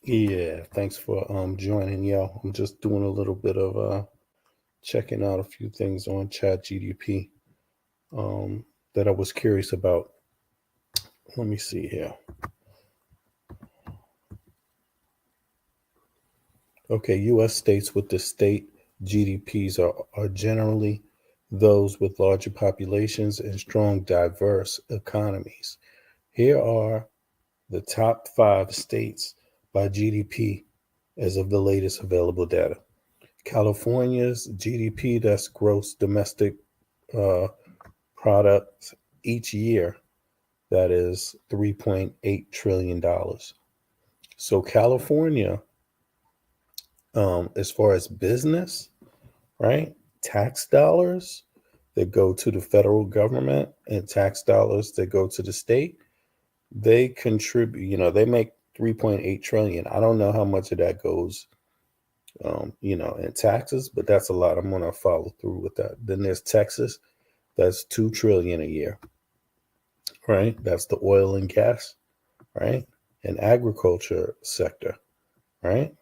Yeah, thanks for joining. Yeah, I'm just doing a little bit of checking out a few things on Chat GDP um that I was curious about. Let me see here. Okay, US states with the state GDPs are generally those with larger populations and strong diverse economies. Here are the top 5 states by GDP as of the latest available data. California's GDP, that's gross domestic uh, product each year, that is $3.8 trillion. So, California, as far as business, right, tax dollars that go to the federal government and tax dollars that go to the state, they contribute, they make 3.8 trillion. I don't know how much of that goes in taxes, but that's a lot. I'm going to follow through with that. Then there's Texas, that's 2 trillion a year, right? That's the oil and gas, right? And agriculture sector, right?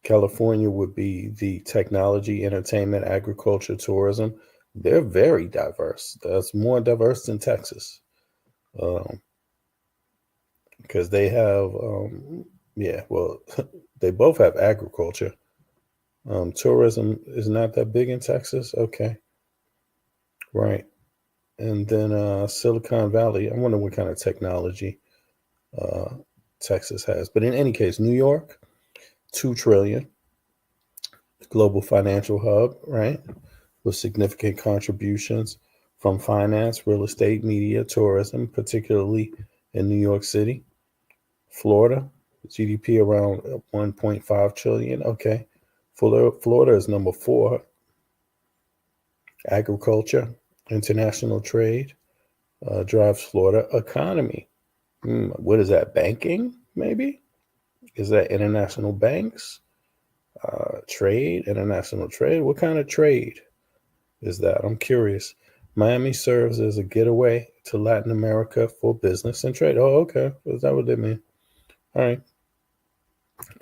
California would be the technology, entertainment, agriculture, tourism. They're very diverse. That's more diverse than Texas, um, because they have, yeah, well, they both have agriculture. Tourism is not that big in Texas. Okay, right. And then Silicon Valley. I wonder what kind of technology uh, Texas has. But in any case, New York, 2 trillion, global financial hub, right, with significant contributions from finance, real estate, media, tourism, particularly in New York City. Florida, GDP around 1.5 trillion. Okay, Florida is number 4. Agriculture, international trade drives Florida economy. What is that? Banking, maybe? Is that international banks? Trade, international trade? What kind of trade is that? I'm curious. Miami serves as a getaway to Latin America for business and trade. Oh, okay. Is that what they mean? All right.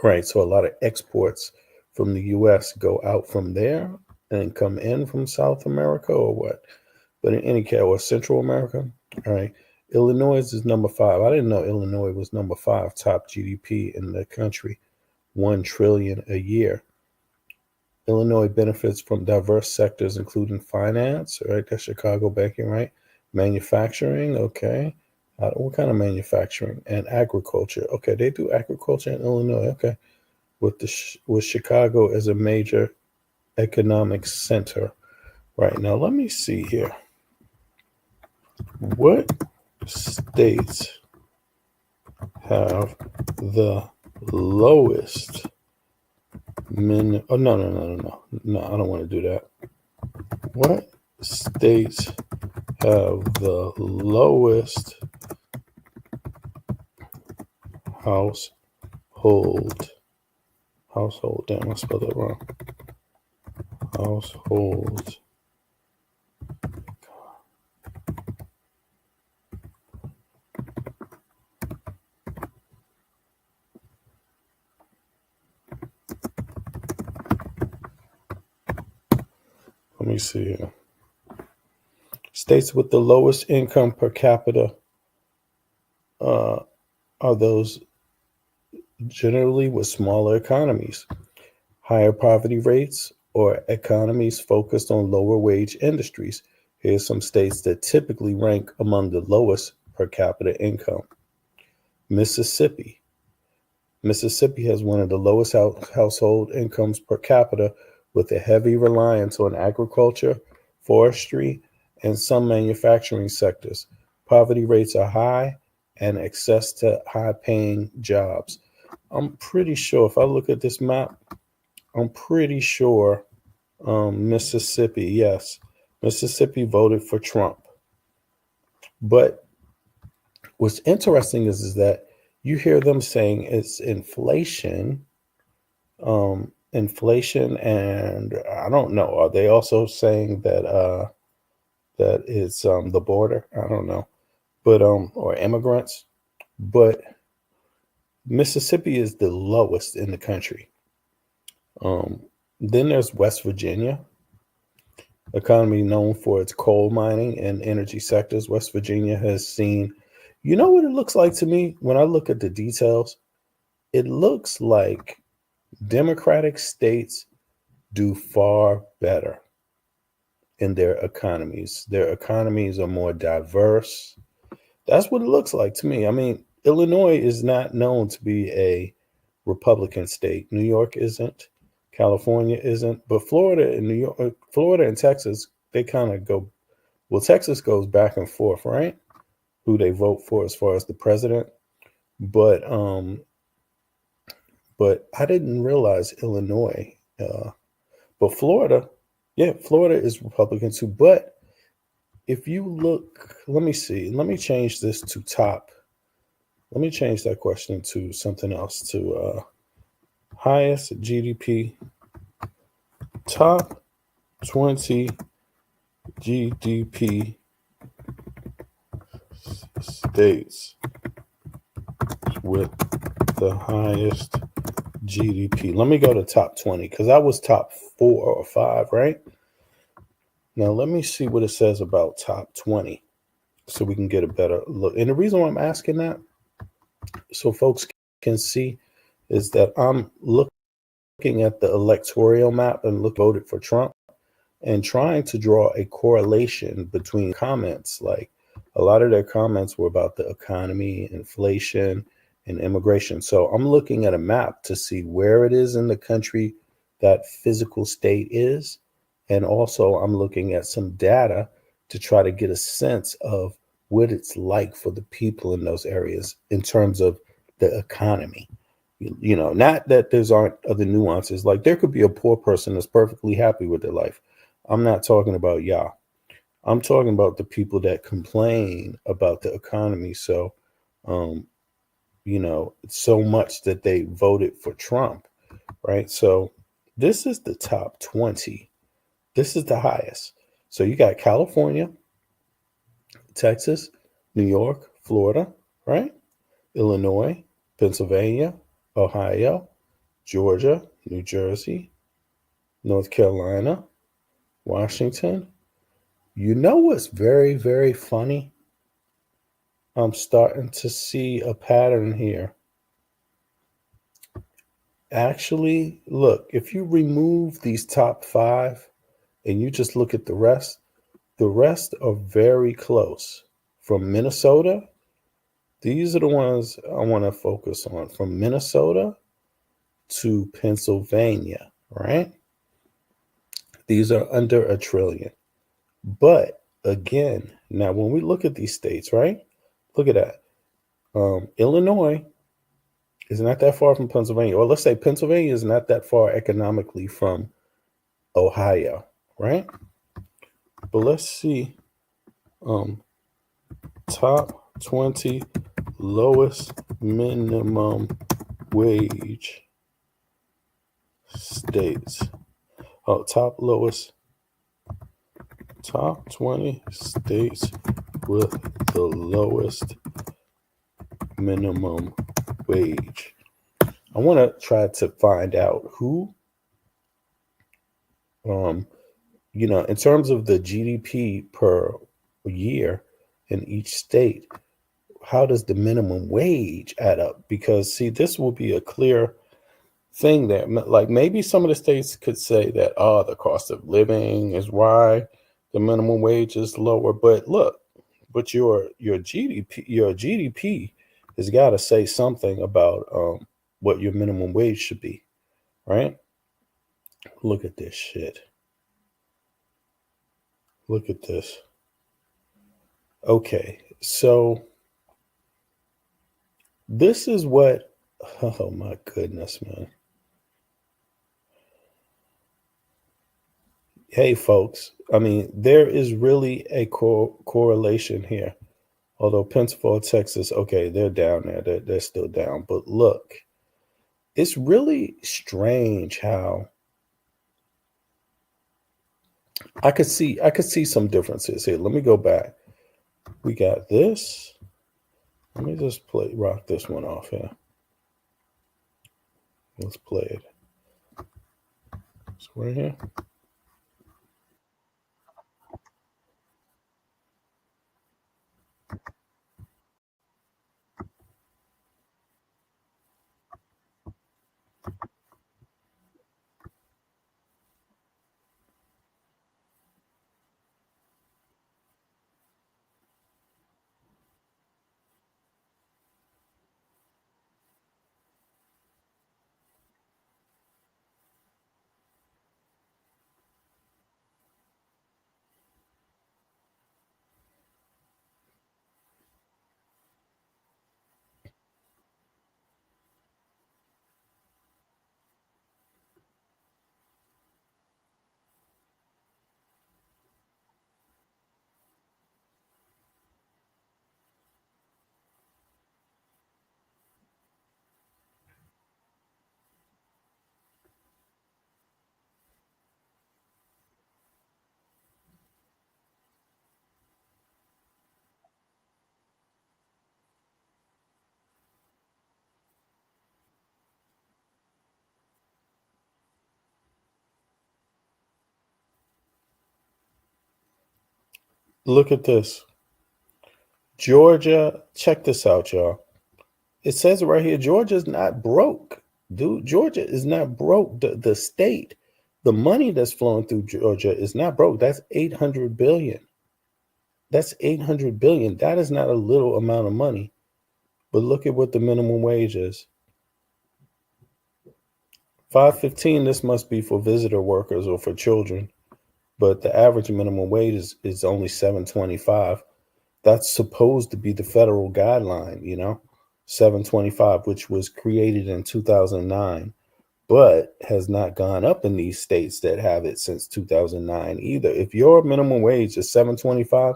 Right. So a lot of exports from the U.S. go out from there and come in from South America or what? But in any case, or Central America. All right. Illinois is number 5. I didn't know Illinois was number 5 top GDP in the country, 1 trillion a year. Illinois benefits from diverse sectors, including finance, right? That's Chicago banking, right? Manufacturing, okay. What kind of manufacturing? And agriculture. Okay, they do agriculture in Illinois. Okay, with Chicago as a major economic center. Right now, let me see here. What states have the lowest oh, no, I don't want to do that. What states have the lowest household damn, I spelled that wrong. Household let me see here. States with the lowest income per capita uh, are those generally with smaller economies, higher poverty rates, or economies focused on lower wage industries. Here's some states that typically rank among the lowest per capita income. Mississippi. Mississippi has one of the lowest household incomes per capita, with a heavy reliance on agriculture, forestry, and some manufacturing sectors. Poverty rates are high and access to high paying jobs. I'm pretty sure if I look at this map, I'm pretty sure Mississippi, yes, Mississippi voted for Trump. But what's interesting is that you hear them saying it's inflation, and I don't know. Are they also saying that it's the border? I don't know, but or immigrants. But Mississippi is the lowest in the country. Then there's West Virginia, economy known for its coal mining and energy sectors. West Virginia has seen, you know what it looks like to me when I look at the details? It looks like Democratic states do far better in their economies. Their economies are more diverse. That's what it looks like to me. I mean, Illinois is not known to be a Republican state. New York isn't. California isn't. But Florida and New York, Florida and Texas, they kind of go. Well, Texas goes back and forth, right? Who they vote for as far as the president. But I didn't realize Illinois. But Florida, yeah, Florida is Republican too. But if you look, let me see. Let me change this to top. Let me change that question to something else, to highest GDP, top 20 GDP states with the highest GDP. Let me go to top 20 because I was top 4 or 5, right? Now let me see what it says about top 20 so we can get a better look. And the reason why I'm asking that, so folks can see, is that I'm looking at the electoral map and voted for Trump and trying to draw a correlation between comments. Like a lot of their comments were about the economy, inflation, and immigration. So I'm looking at a map to see where it is in the country that physical state is. And also I'm looking at some data to try to get a sense of what it's like for the people in those areas in terms of the economy. You know, not that there's aren't other nuances. Like there could be a poor person that's perfectly happy with their life. I'm not talking about y'all. I'm talking about the people that complain about the economy. So, you know, so much that they voted for Trump, right? So this is the top 20. This is the highest. So you got California, Texas, New York, Florida, right? Illinois, Pennsylvania, Ohio, Georgia, New Jersey, North Carolina, Washington. You know what's very, very funny? I'm starting to see a pattern here. Actually, look, if you remove these top 5 and you just look at the rest are very close. From Minnesota, these are the ones I want to focus on. From Minnesota to Pennsylvania, right? These are under $1 trillion. But again, now when we look at these states, right? Look at that. Illinois is not that far from Pennsylvania. Or let's say Pennsylvania is not that far economically from Ohio, right? But let's see. Top 20 lowest minimum wage states. Top 20 states with the lowest minimum wage. I want to try to find out who, you know, in terms of the GDP per year in each state, how does the minimum wage add up? Because see, this will be a clear thing that, like, maybe some of the states could say that, oh, the cost of living is why the minimum wage is lower. But look, but your GDP has got to say something about what your minimum wage should be, right? Look at this shit. Look at this. Okay, so this is what, oh my goodness, man. Hey, folks, I mean, there is really a correlation here. Although Pensacola, Texas, okay, they're down there. They're still down. But look, it's really strange how I could see some differences here. Let me go back. We got this. Let me just rock this one off here. Let's play it. It's right here. Look at this. Georgia, check this out, y'all. It says it right here, Georgia's not broke. Dude, Georgia is not broke. The state, the money that's flowing through Georgia is not broke. That's 800 billion. That's 800 billion. That is not a little amount of money. But look at what the minimum wage is. 515, this must be for visitor workers or for children. But the average minimum wage is only 725. That's supposed to be the federal guideline, 725, which was created in 2009, but has not gone up in these states that have it since 2009 either. If your minimum wage is 725,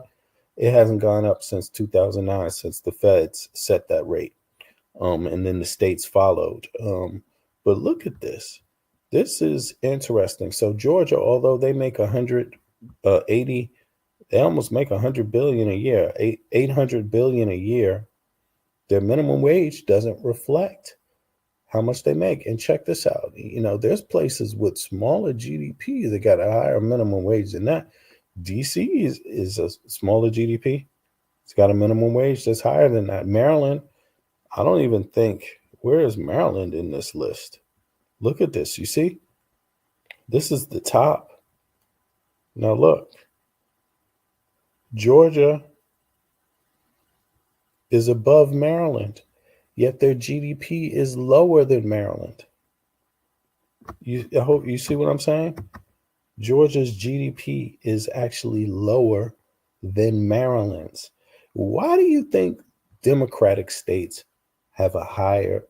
it hasn't gone up since 2009, since the feds set that rate. And then the states followed. But look at this. This is interesting. So Georgia, although they make 180, they almost make 100 billion a year, 800 billion a year. Their minimum wage doesn't reflect how much they make. And check this out. There's places with smaller GDP that got a higher minimum wage than that. DC is a smaller GDP. It's got a minimum wage that's higher than that. Maryland, I don't even think, where is Maryland in this list? Look at this. You see? This is the top. Now look. Georgia is above Maryland, yet their GDP is lower than Maryland. I hope you see what I'm saying? Georgia's GDP is actually lower than Maryland's. Why do you think Democratic states have a higher,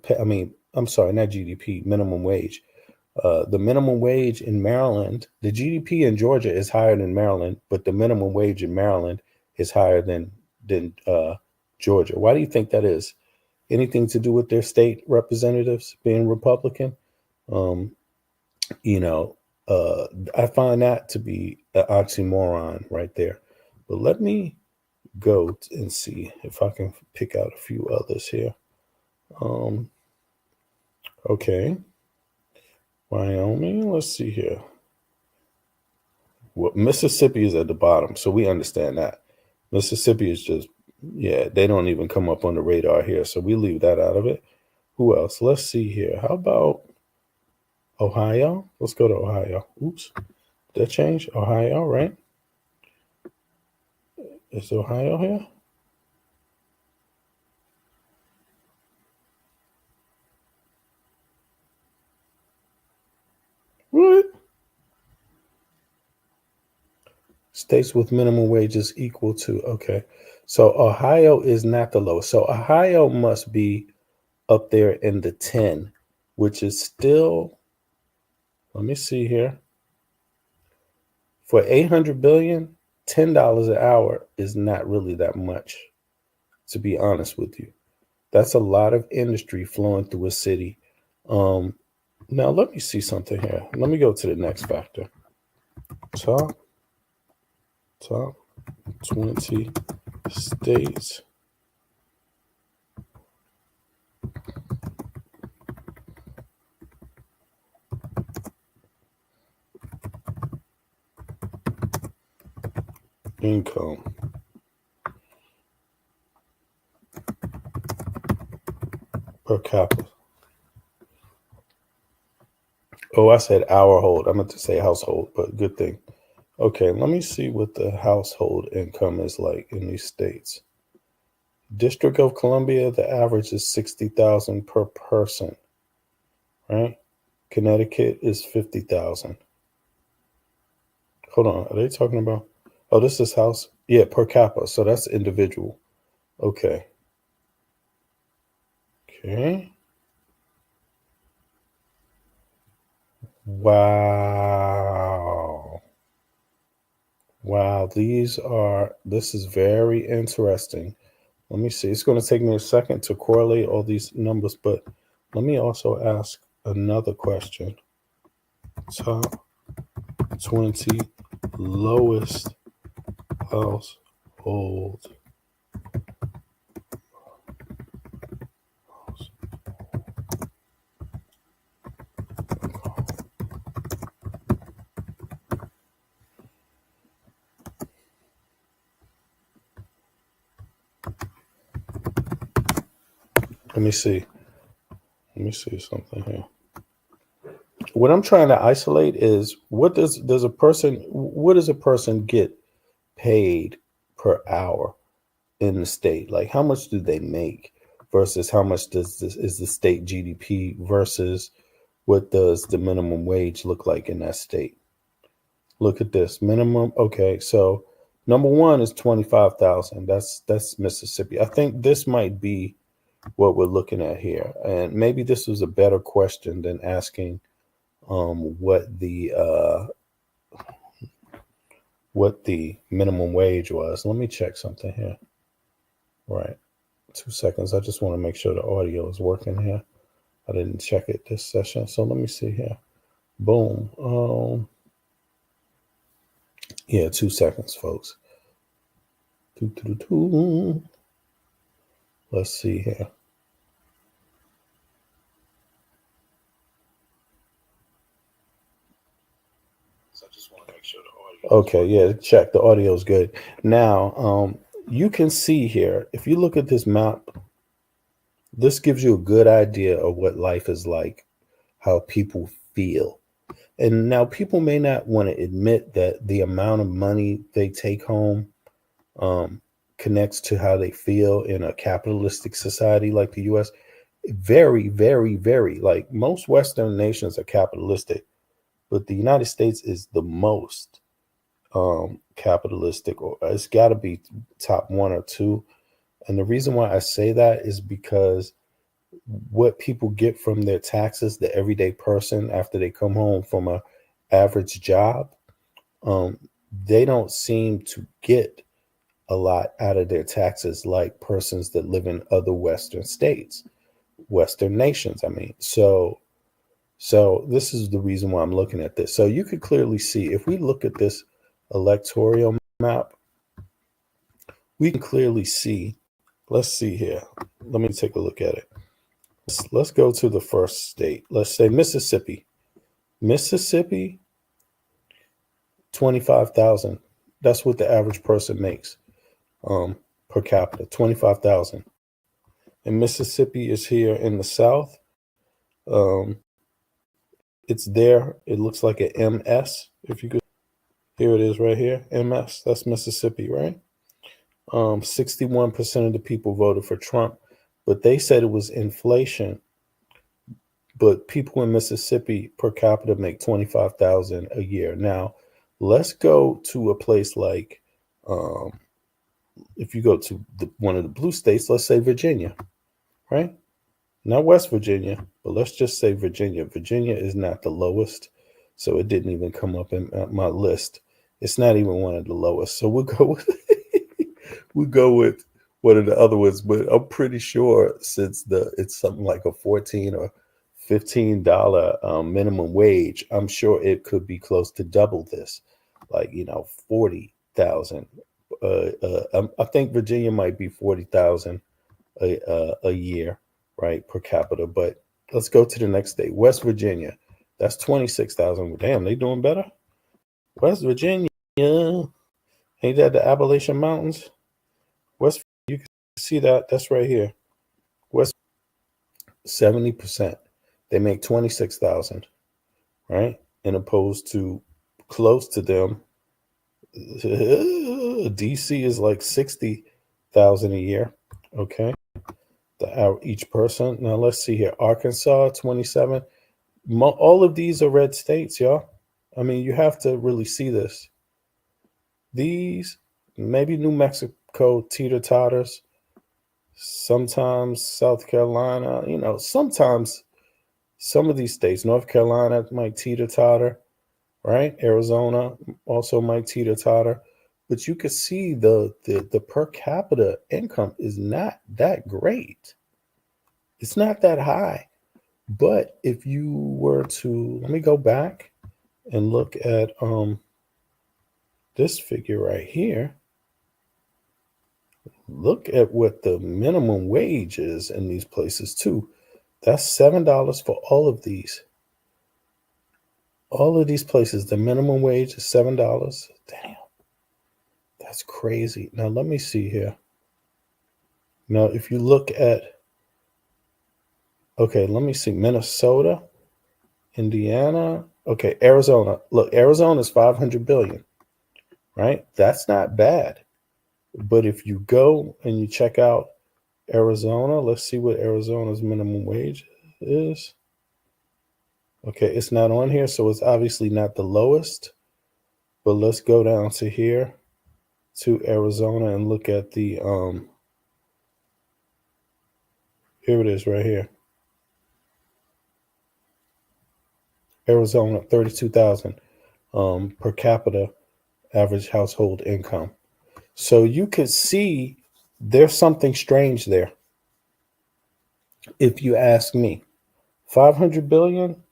I'm sorry, not GDP, minimum wage? The minimum wage in Maryland, the GDP in Georgia is higher than Maryland, but the minimum wage in Maryland is higher than Georgia. Why do you think that is? Anything to do with their state representatives being Republican? I find that to be an oxymoron right there. But let me go and see if I can pick out a few others here. Okay. Wyoming, let's see here. Well, Mississippi is at the bottom, so we understand that. Mississippi is just, they don't even come up on the radar here, so we leave that out of it. Who else? Let's see here. How about Ohio? Let's go to Ohio. Oops. Did that change? Ohio, right? Is Ohio here? What? States with minimum wages equal to, okay. So Ohio is not the lowest. So Ohio must be up there in the 10, which is still, let me see here. For 800 billion, $10 an hour is not really that much, to be honest with you. That's a lot of industry flowing through a city. Now let me see something here. Let me go to the next factor. Top 20 states income per capita. Oh, I said household. I meant to say household, but good thing. Okay, let me see what the household income is like in these states. District of Columbia, the average is 60,000 per person, right? Connecticut is 50,000. Hold on, are they talking about? Oh, this is house. Yeah, per capita. So that's individual. Okay. Okay. Wow. Wow. This is very interesting. Let me see. It's going to take me a second to correlate all these numbers, but let me also ask another question. Top 20 lowest household. Let me see. Let me see something here. What I'm trying to isolate is what does a person get paid per hour in the state? Like how much do they make versus how much is the state GDP versus what does the minimum wage look like in that state? Look at this minimum. Okay, so number one is 25,000. That's Mississippi. I think this might be what we're looking at here, and maybe this was a better question than asking what the minimum wage was. Let me check something here. Right, 2 seconds. I just want to make sure the audio is working here. I didn't check it this session, so let me see here. Boom. Yeah, 2 seconds, folks. Let's see here. So I just want to make sure the audio. Okay, yeah, check. The audio is good. Now, you can see here, if you look at this map, this gives you a good idea of what life is like, how people feel. And now people may not want to admit that the amount of money they take home connects to how they feel in a capitalistic society like the US. Very, very, very, like most Western nations are capitalistic, but the United States is the most capitalistic, or it's got to be top one or two. And the reason why I say that is because what people get from their taxes, the everyday person, after they come home from a average job, they don't seem to get a lot out of their taxes like persons that live in other Western states, Western nations. I mean, so this is the reason why I'm looking at this. So you could clearly see if we look at this electoral map, we can clearly see. Let's see here. Let me take a look at it. Let's go to the first state. Let's say Mississippi. Mississippi, 25,000. That's what the average person makes per capita, 25,000. And Mississippi is here in the South. It's there. It looks like an MS. If you could, here it is right here. MS. That's Mississippi, right? 61% of the people voted for Trump, but they said it was inflation. But people in Mississippi per capita make 25,000 a year. Now, let's go to a place like, if you go to one of the blue states, let's say Virginia, right? Not West Virginia, but let's just say Virginia. Virginia is not the lowest, so it didn't even come up in my list. It's not even one of the lowest. So we'll go with one of the other ones. But I'm pretty sure since it's something like a $14 or $15 minimum wage, I'm sure it could be close to double this, like 40,000. I think Virginia might be 40,000 a year, right, per capita. But let's go to the next state, West Virginia. That's 26,000. Damn, they doing better. West Virginia, Ain't that the Appalachian Mountains? West, you can see that. That's right here. West, 70%. They make 26,000, right? And opposed to close to them, DC is like 60,000 a year. Okay. Each person. Now let's see here. Arkansas, 27. All of these are red states, y'all. I mean, you have to really see this. These, maybe New Mexico teeter totters, sometimes South Carolina, sometimes some of these states, North Carolina might teeter totter, right? Arizona also might teeter totter. But you can see the per capita income is not that great. It's not that high. But if you were to, let me go back and look at this figure right here. Look at what the minimum wage is in these places too. That's $7 for all of these. All of these places, the minimum wage is $7. Damn, that's crazy. Now let me see here. Now, if you look at, okay, let me see, Minnesota, Indiana, okay, Arizona. Look, Arizona is 500 billion, right? That's not bad. But if you go and you check out Arizona, let's see what Arizona's minimum wage is. Okay, it's not on here, so it's obviously not the lowest. But let's go down to here to Arizona and look at the here it is right here. Arizona, 32,000 per capita average household income. So you could see there's something strange there. If you ask me, 500 billion,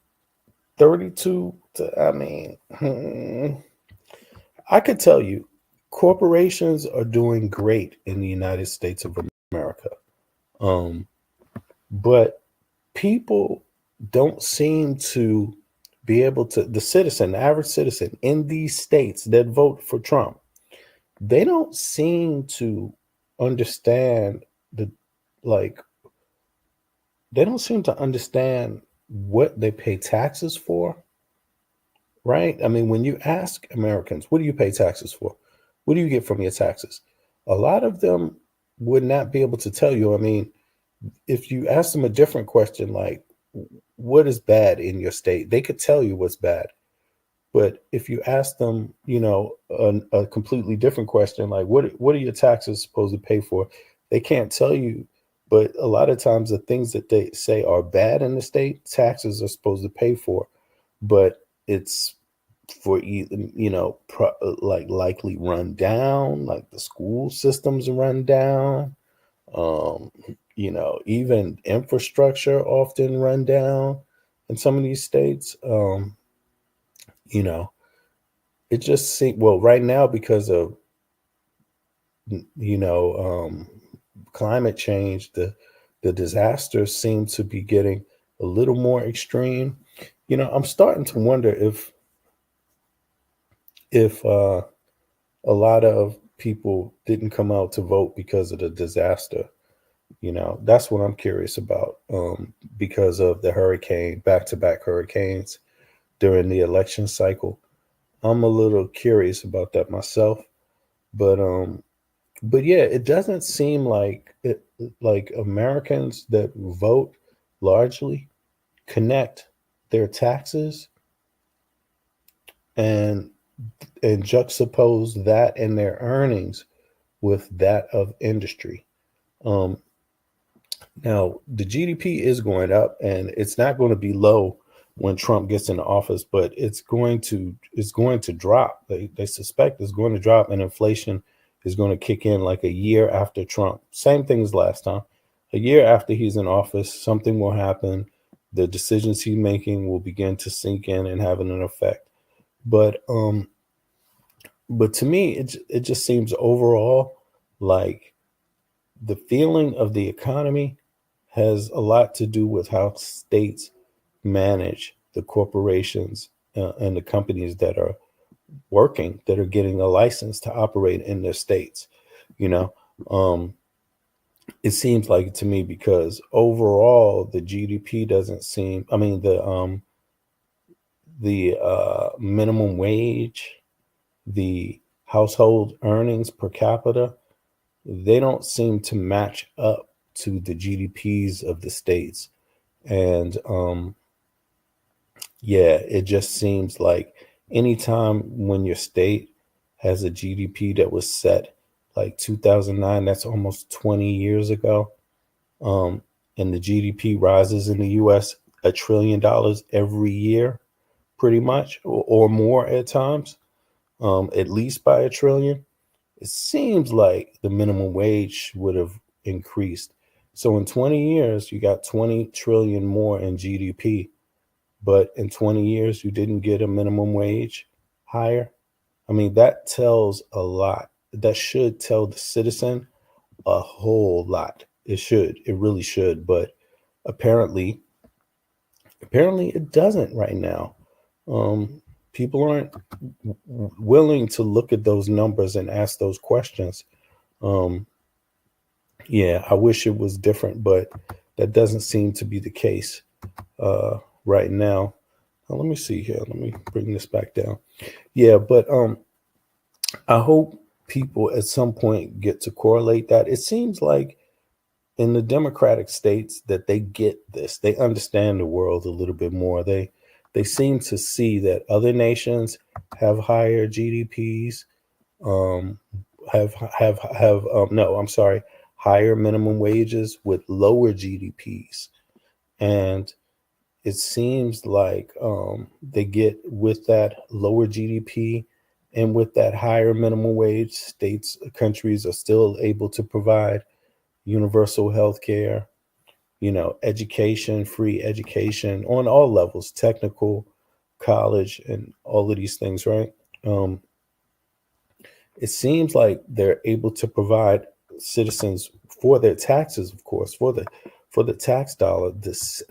32, I mean, I could tell you corporations are doing great in the United States of America. But people don't seem to be able to, the average citizen in these states that vote for Trump, they don't seem to understand the, like, they don't seem to understand what they pay taxes for, right? I mean, when you ask Americans, what do you pay taxes for? What do you get from your taxes? A lot of them would not be able to tell you. I mean, if you ask them a different question, like, what is bad in your state? They could tell you what's bad. But if you ask them, a completely different question, like what are your taxes supposed to pay for? They can't tell you. But a lot of times the things that they say are bad in the state, taxes are supposed to pay for. But it's for like likely run down, like the school systems run down. Um, even infrastructure often run down in some of these states. You know, it just seems, well, right now because of you know climate change, the disasters seem to be getting a little more extreme. I'm starting to wonder if a lot of people didn't come out to vote because of the disaster. That's what I'm curious about, because of the hurricane, back-to-back hurricanes during the election cycle. I'm a little curious about that myself, but yeah, it doesn't seem like Americans that vote largely connect their taxes and juxtapose that in their earnings with that of industry. Um, Now, the GDP is going up, and it's not going to be low when Trump gets into office, but it's going to drop. They suspect it's going to drop, and inflation is going to kick in like a year after Trump. Same thing as last time. A year after he's in office, something will happen. The decisions he's making will begin to sink in and have an effect. But to me, it just seems overall like the feeling of the economy has a lot to do with how states manage the corporations and the companies that are working, that are getting a license to operate in their states. You know, um, it seems like it to me, because overall the GDP doesn't seem. I mean, the minimum wage, the household earnings per capita, they don't seem to match up to the GDPs of the states. And yeah, it just seems like anytime when your state has a GDP that was set like 2009, that's almost 20 years ago, um, and the GDP rises in the US $1 trillion every year, pretty much, or more at times, at least by a trillion. It seems like the minimum wage would have increased. So in 20 years, you got 20 trillion more in GDP, but in 20 years, you didn't get a minimum wage higher. I mean, that tells a lot. That should tell the citizen a whole lot. It should. It really should. But apparently, apparently it doesn't right now. People aren't willing to look at those numbers and ask those questions. Um, yeah, I wish it was different, but that doesn't seem to be the case right now. Let me see here. Let me bring this back down. Yeah, but I hope people at some point get to correlate that. It seems like in the democratic states that they get this. They understand the world a little bit more. They seem to see that other nations have higher GDPs, um, have no, I'm sorry, higher minimum wages with lower GDPs, and it seems like they get with that lower GDP and with that higher minimum wage, states, countries are still able to provide universal health care, education, free education on all levels, technical, college, and all of these things, right? Um, it seems like they're able to provide citizens for their taxes, of course, for the tax dollar, this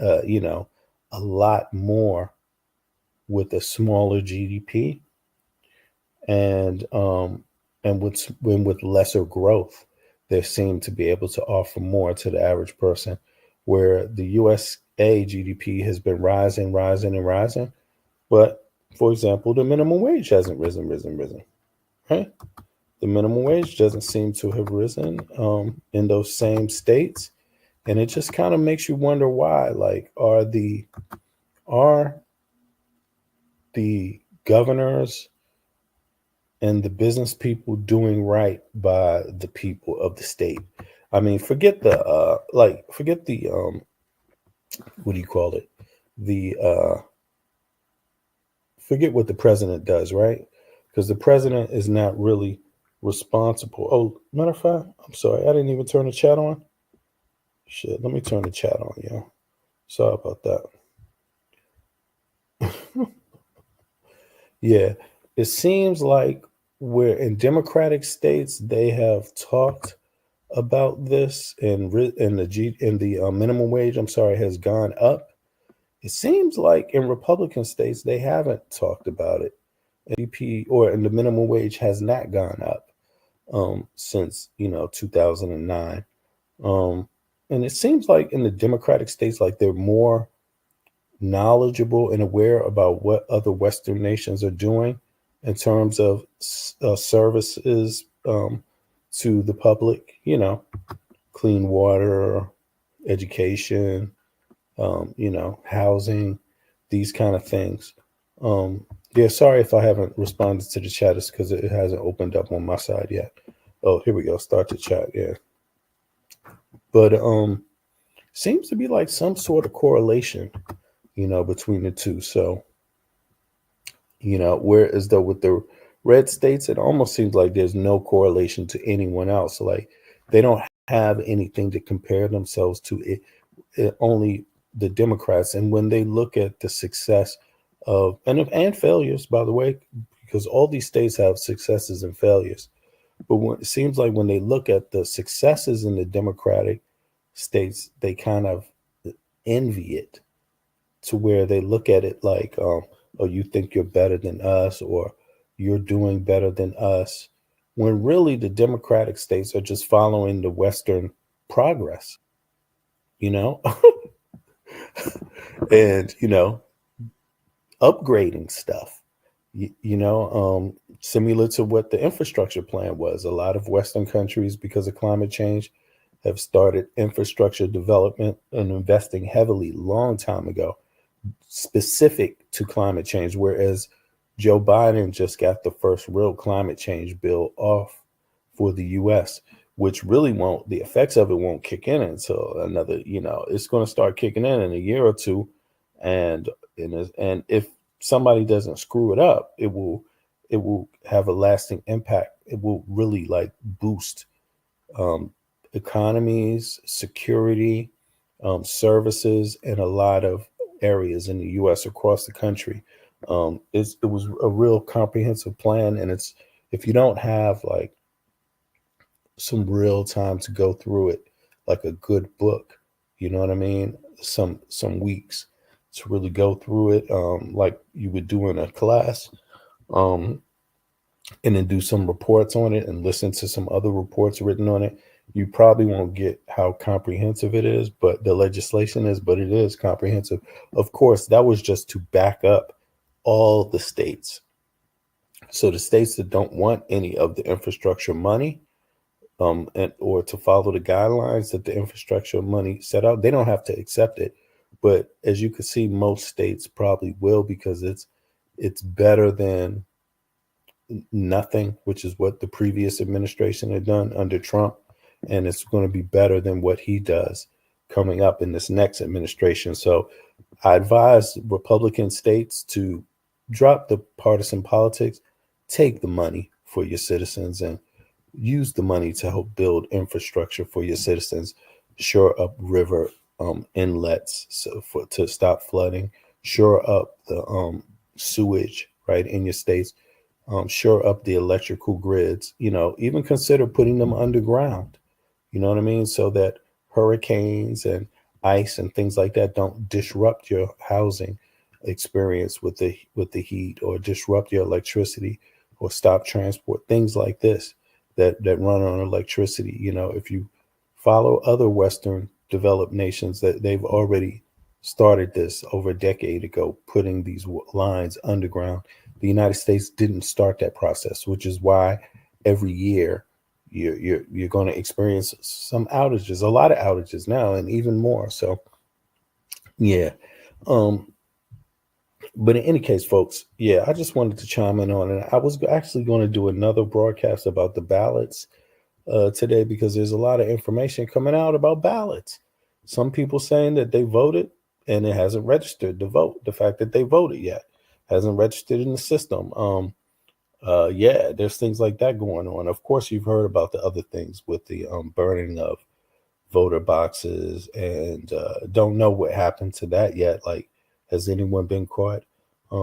a lot more with a smaller GDP, and with lesser growth, they seem to be able to offer more to the average person, where the USA GDP has been rising, rising, and rising. But for example, the minimum wage hasn't risen, right? The minimum wage doesn't seem to have risen in those same states, and it just kind of makes you wonder why. Like, are the governors and the business people doing right by the people of the state? I mean, forget the what do you call it? The Forget what the president does, right? Because the president is not really responsible. Oh, matter of fact, I'm sorry, I didn't even turn the chat on. Shit, let me turn the chat on, yo. Sorry about that. Yeah, it seems like we're in democratic states. They have talked about this, and the minimum wage, I'm sorry, has gone up. It seems like in Republican states they haven't talked about it. GDP, or and the minimum wage has not gone up since 2009. Um, and it seems like in the democratic states, like they're more knowledgeable and aware about what other Western nations are doing in terms of services to the public. Clean water, education, housing, these kind of things. Yeah, sorry if I haven't responded to the chat. It's because it hasn't opened up on my side yet. Oh, here we go. Start the chat. Yeah, but seems to be like some sort of correlation, between the two. So, whereas though with the red states, it almost seems like there's no correlation to anyone else. Like they don't have anything to compare themselves to. Only the Democrats. And when they look at the success of and failures, by the way, because all these states have successes and failures, but it seems like when they look at the successes in the Democratic states, they kind of envy it, to where they look at it like, oh, you think you're better than us, or you're doing better than us, when really the Democratic states are just following the Western progress, you know, and, upgrading stuff, similar to what the infrastructure plan was. A lot of Western countries, because of climate change, have started infrastructure development and investing heavily long time ago, specific to climate change, whereas Joe Biden just got the first real climate change bill off for the US, which really won't, the effects of it won't kick in until another, it's going to start kicking in a year or two. And, and if somebody doesn't screw it up, it will have a lasting impact. It will really like boost um, economies, security, services, and a lot of areas in the U.S. across the country. It was a real comprehensive plan, and it's if you don't have like some real time to go through it, like a good book, you know what I mean? Some weeks to really go through it, like you would do in a class. Um, and then do some reports on it and listen to some other reports written on it, you probably won't get how comprehensive it is, but the legislation is, but it is comprehensive. Of course, that was just to back up all the states. So the states that don't want any of the infrastructure money, and or to follow the guidelines that the infrastructure money set out, they don't have to accept it. But as you can see, most states probably will because it's better than nothing, which is what the previous administration had done under Trump. And it's going to be better than what he does coming up in this next administration. So I advise Republican states to drop the partisan politics, take the money for your citizens, and use the money to help build infrastructure for your citizens, shore up river inlets to stop flooding, shore up the sewage right in your states, shore up the electrical grids, even consider putting them underground, you know what I mean? So that hurricanes and ice and things like that don't disrupt your housing experience with the heat, or disrupt your electricity, or stop transport, things like this that run on electricity. If you follow other Western developed nations, that they've already started this over a decade ago, putting these lines underground. The United States didn't start that process, which is why every year you're going to experience some outages, a lot of outages now, and even more. So yeah, um, but in any case, folks, yeah, I just wanted to chime in on it. I was actually going to do another broadcast about the ballots today, because there's a lot of information coming out about ballots. Some people saying that they voted and it hasn't registered to vote. The fact that they voted yet hasn't registered in the system. Yeah, there's things like that going on. Of course, you've heard about the other things with the burning of voter boxes, and don't know what happened to that yet. Like, has anyone been caught?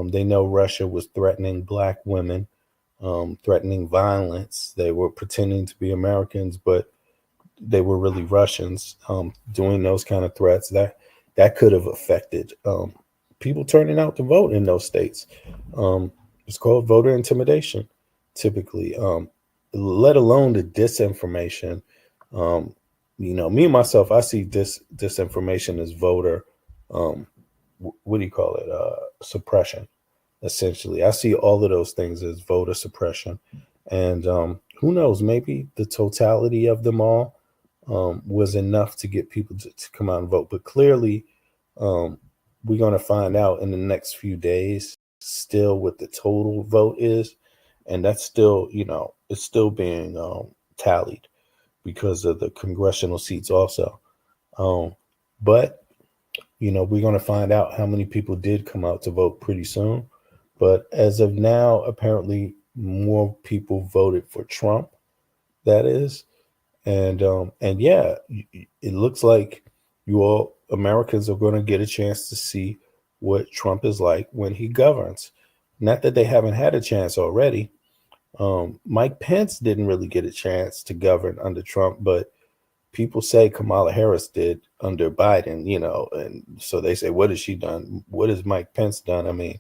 They know Russia was threatening black women, threatening violence. They were pretending to be Americans, but they were really Russians, doing those kind of threats. That could have affected people turning out to vote in those states. It's called voter intimidation, typically. Let alone the disinformation. Me and myself, I see disinformation as voter. What do you call it? Suppression. Essentially, I see all of those things as voter suppression, and who knows? Maybe the totality of them all was enough to get people to come out and vote. But clearly, um, we're going to find out in the next few days still what the total vote is. And that's still, it's still being tallied because of the congressional seats also. Um, but, we're going to find out how many people did come out to vote pretty soon. But as of now, apparently more people voted for Trump, that is. And yeah, it looks like you all Americans are going to get a chance to see what Trump is like when he governs. Not that they haven't had a chance already. Mike Pence didn't really get a chance to govern under Trump, but people say Kamala Harris did under Biden, and so they say, what has she done? What has Mike Pence done? I mean,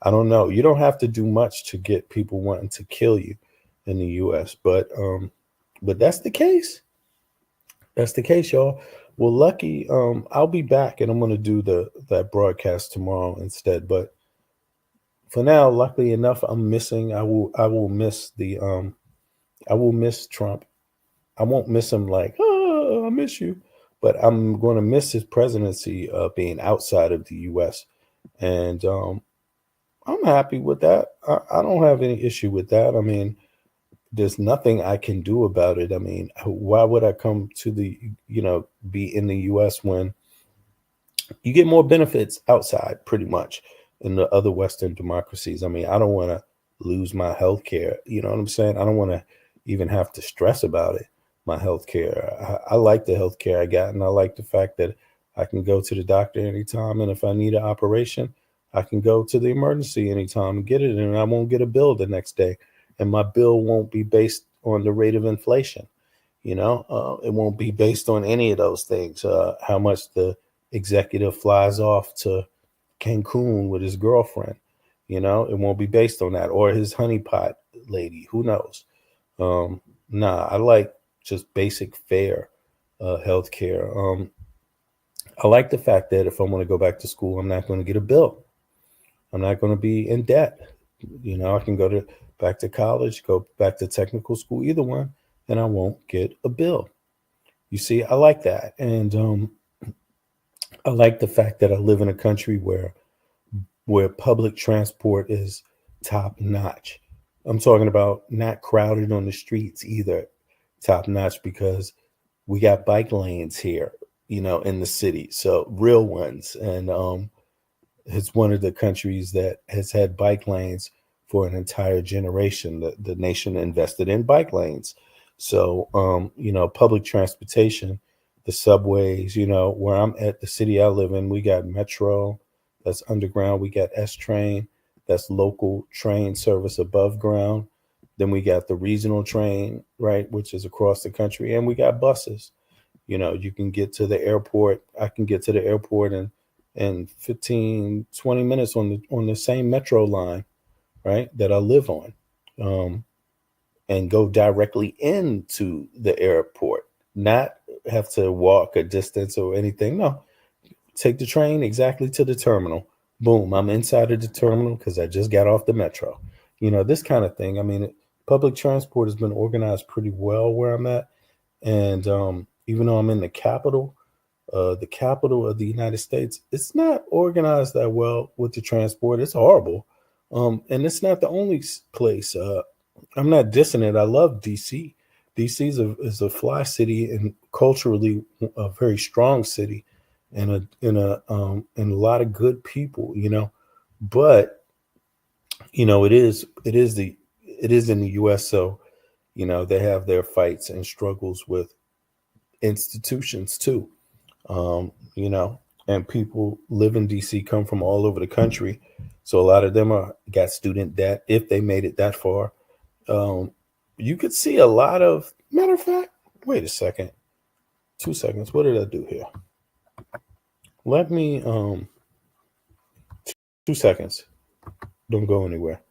I don't know. You don't have to do much to get people wanting to kill you in the US, but that's the case. That's the case, y'all. Well, lucky, I'll be back and I'm gonna do that broadcast tomorrow instead. But for now, luckily enough, I'm missing. I will miss I will miss Trump. I won't miss him like, oh, I miss you. But I'm going to miss his presidency being outside of the U.S. And I'm happy with that. I don't have any issue with that. I mean, there's nothing I can do about it. I mean, why would I come to be in the U.S. when you get more benefits outside pretty much in the other Western democracies? I mean, I don't want to lose my health care. You know what I'm saying? I don't want to even have to stress about it, my health care. I like the health care I got, and I like the fact that I can go to the doctor anytime. And if I need an operation, I can go to the emergency anytime and get it, and I won't get a bill the next day. And my bill won't be based on the rate of inflation. It won't be based on any of those things. How much the executive flies off to Cancun with his girlfriend. It won't be based on that, or his honeypot lady. Who knows? Nah, I like just basic fair health care. I like the fact that if I want to go back to school, I'm not going to get a bill. I'm not going to be in debt. I can go back to college, go back to technical school, either one, and I won't get a bill. You see, I like that. And I like the fact that I live in a country where public transport is top notch. I'm talking about not crowded on the streets either, top notch, because we got bike lanes here, in the city. So real ones. And it's one of the countries that has had bike lanes for an entire generation. The nation invested in bike lanes. So, public transportation, the subways, where I'm at, the city I live in, we got metro, that's underground. We got S train, that's local train service above ground. Then we got the regional train, right, which is across the country. And we got buses. You can get to the airport. I can get to the airport in 15, 20 minutes on the same metro line, right, that I live on, and go directly into the airport, not have to walk a distance or anything. No, take the train exactly to the terminal. Boom, I'm inside of the terminal because I just got off the metro. This kind of thing. I mean, public transport has been organized pretty well where I'm at. And even though I'm in the capital of the United States, it's not organized that well with the transport. It's horrible. And it's not the only place. I'm not dissing it. I love DC. DC is a fly city and culturally a very strong city, and a lot of good people. But it is in the U.S. So they have their fights and struggles with institutions too. And people live in DC, come from all over the country. So a lot of them got student debt if they made it that far. You could see a lot of, matter of fact, wait a second, 2 seconds. What did I do here? Let me, 2 seconds. Don't go anywhere.